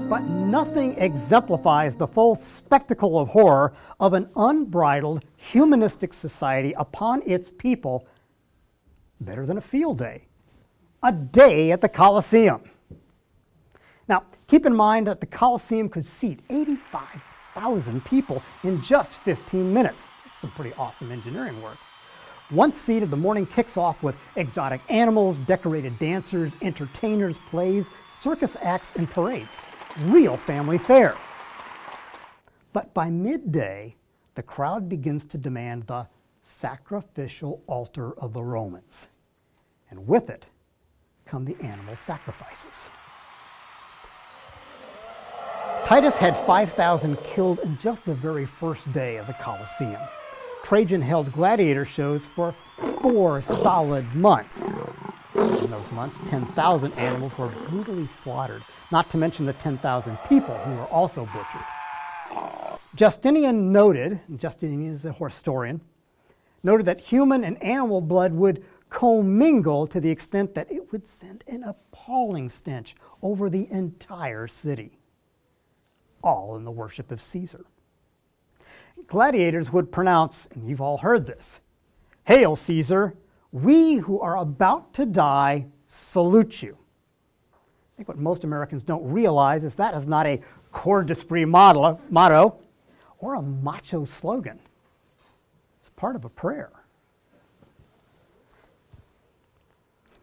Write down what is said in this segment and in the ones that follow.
But nothing exemplifies the full spectacle of horror of an unbridled humanistic society upon its people better than a field day, a day at the Colosseum. Now, keep in mind that the Colosseum could seat 85,000 people in just 15 minutes. That's some pretty awesome engineering work. Once seated, the morning kicks off with exotic animals, decorated dancers, entertainers, plays, circus acts, and parades. Real family fare. But by midday, the crowd begins to demand the sacrificial altar of the Romans. And with it come the animal sacrifices. Titus had 5,000 killed in just the very first day of the Colosseum. Trajan held gladiator shows for 4 solid months. In those months, 10,000 animals were brutally slaughtered, not to mention the 10,000 people who were also butchered. Justinian noted, and Justinian is a historian, noted that human and animal blood would commingle to the extent that it would send an appalling stench over the entire city, all in the worship of Caesar. Gladiators would pronounce, and you've all heard this, "Hail Caesar, we who are about to die salute you." I think what most Americans don't realize is that is not a corps d'esprit motto or a macho slogan. It's part of a prayer.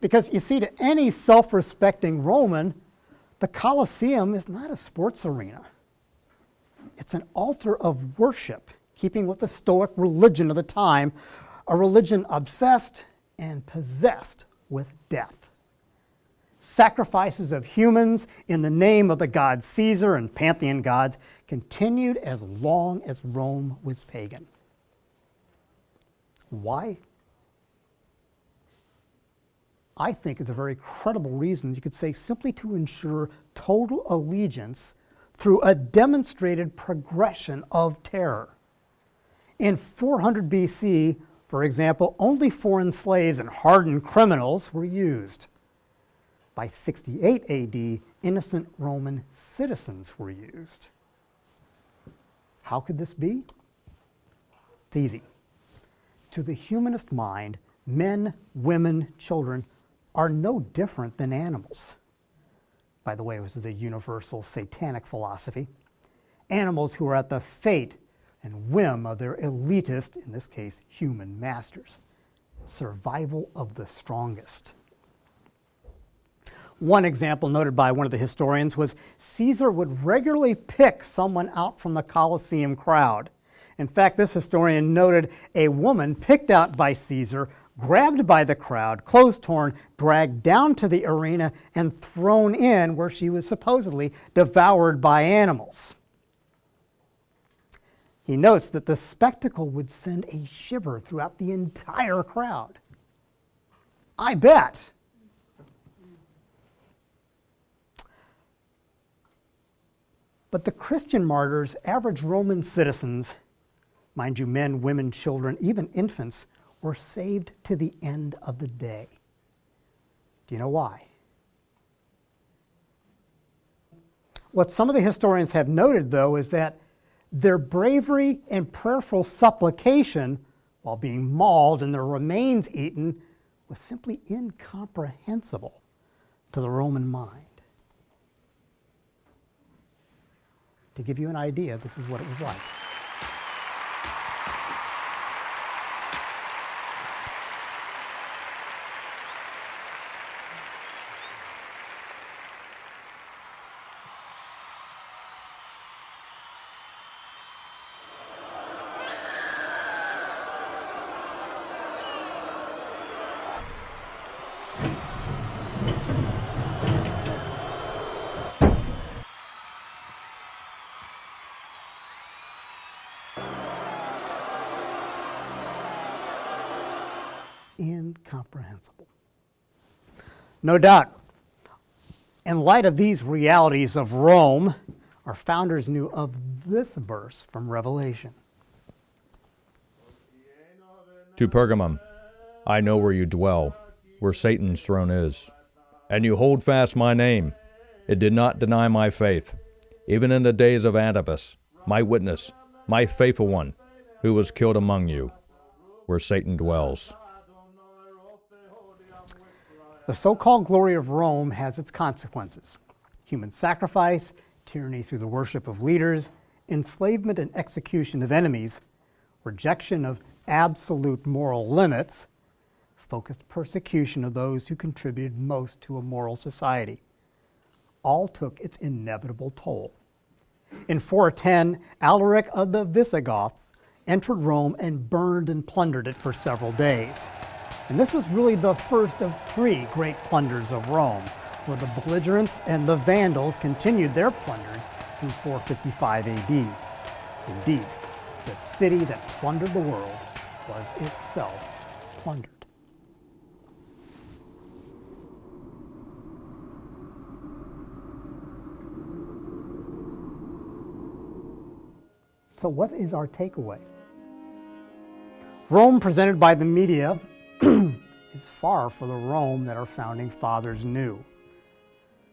Because you see, to any self-respecting Roman, the Colosseum is not a sports arena. It's an altar of worship, keeping with the Stoic religion of the time, a religion obsessed and possessed with death. Sacrifices of humans in the name of the god Caesar and pantheon gods continued as long as Rome was pagan. Why? I think it's a very credible reason. You could say simply to ensure total allegiance through a demonstrated progression of terror. In 400 BC, for example, only foreign slaves and hardened criminals were used. By 68 AD, innocent Roman citizens were used. How could this be? It's easy. To the humanist mind, men, women, children are no different than animals. By the way, it was the universal satanic philosophy. Animals who are at the fate and whim of their elitist, in this case, human masters. Survival of the strongest. One example noted by one of the historians was Caesar would regularly pick someone out from the Colosseum crowd. In fact, this historian noted a woman picked out by Caesar, grabbed by the crowd, clothes torn, dragged down to the arena, and thrown in where she was supposedly devoured by animals. He notes that the spectacle would send a shiver throughout the entire crowd. I bet. But the Christian martyrs, average Roman citizens, mind you, men, women, children, even infants, were saved to the end of the day. Do you know why? What some of the historians have noted, though, is that their bravery and prayerful supplication, while being mauled and their remains eaten, was simply incomprehensible to the Roman mind. To give you an idea, this is what it was like. Incomprehensible. No doubt, in light of these realities of Rome, our founders knew of this verse from Revelation. To Pergamum, I know where you dwell, where Satan's throne is, and you hold fast my name. It did not deny my faith, even in the days of Antipas, my witness, my faithful one, who was killed among you, where Satan dwells. The so-called glory of Rome has its consequences: human sacrifice, tyranny through the worship of leaders, enslavement and execution of enemies, rejection of absolute moral limits, focused persecution of those who contributed most to a moral society. All took its inevitable toll. In 410, Alaric of the Visigoths entered Rome and burned and plundered it for several days. And this was really the first of 3 great plunders of Rome, for the belligerents and the Vandals continued their plunders through 455 AD. Indeed, the city that plundered the world was itself plundered. So what is our takeaway? Rome presented by the media is far from the Rome that our founding fathers knew.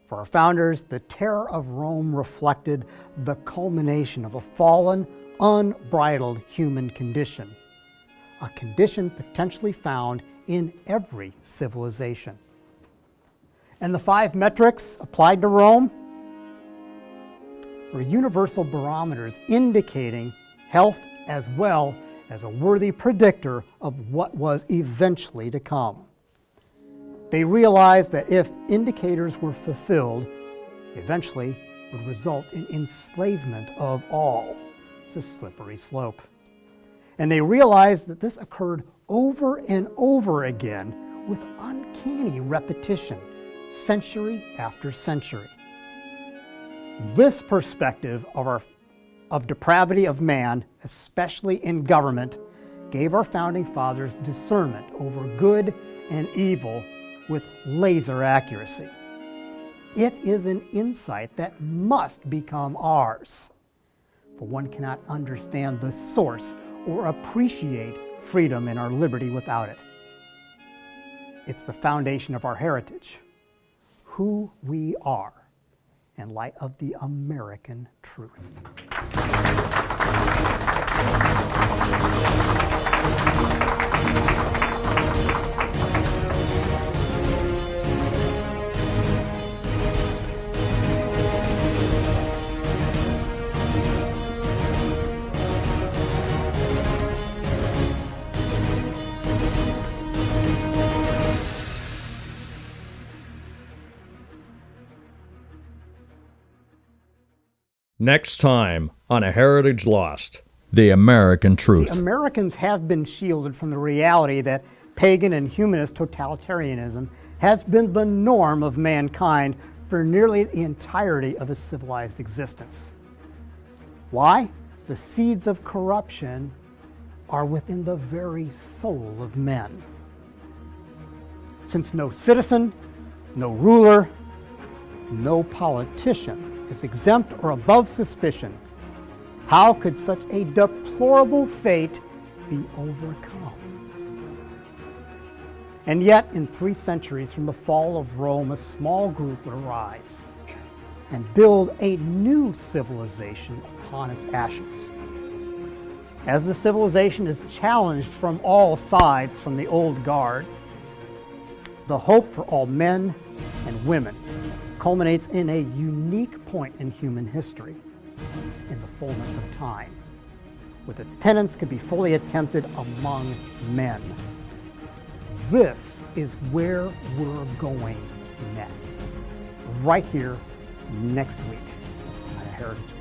For our founders, the terror of Rome reflected the culmination of a fallen, unbridled human condition, a condition potentially found in every civilization. And the 5 metrics applied to Rome were universal barometers indicating health as well as a worthy predictor of what was eventually to come. They realized that if indicators were fulfilled, eventually would result in enslavement of all. It's a slippery slope. And they realized that this occurred over and over again with uncanny repetition, century after century. This perspective of depravity of man, especially in government, gave our founding fathers discernment over good and evil with laser accuracy. It is an insight that must become ours, for one cannot understand the source or appreciate freedom and our liberty without it. It's the foundation of our heritage, who we are, in light of the American truth. Next time on A Heritage Lost, the American truth. See, Americans have been shielded from the reality that pagan and humanist totalitarianism has been the norm of mankind for nearly the entirety of a civilized existence. Why? The seeds of corruption are within the very soul of men. Since no citizen, no ruler, no politician is exempt or above suspicion, how could such a deplorable fate be overcome? And yet, in 3 centuries from the fall of Rome, a small group would arise and build a new civilization upon its ashes. As the civilization is challenged from all sides from the old guard, the hope for all men and women culminates in a unique point in human history, in the fullness of time, with its tenets could be fully attempted among men. This is where we're going next, right here next week on A Heritage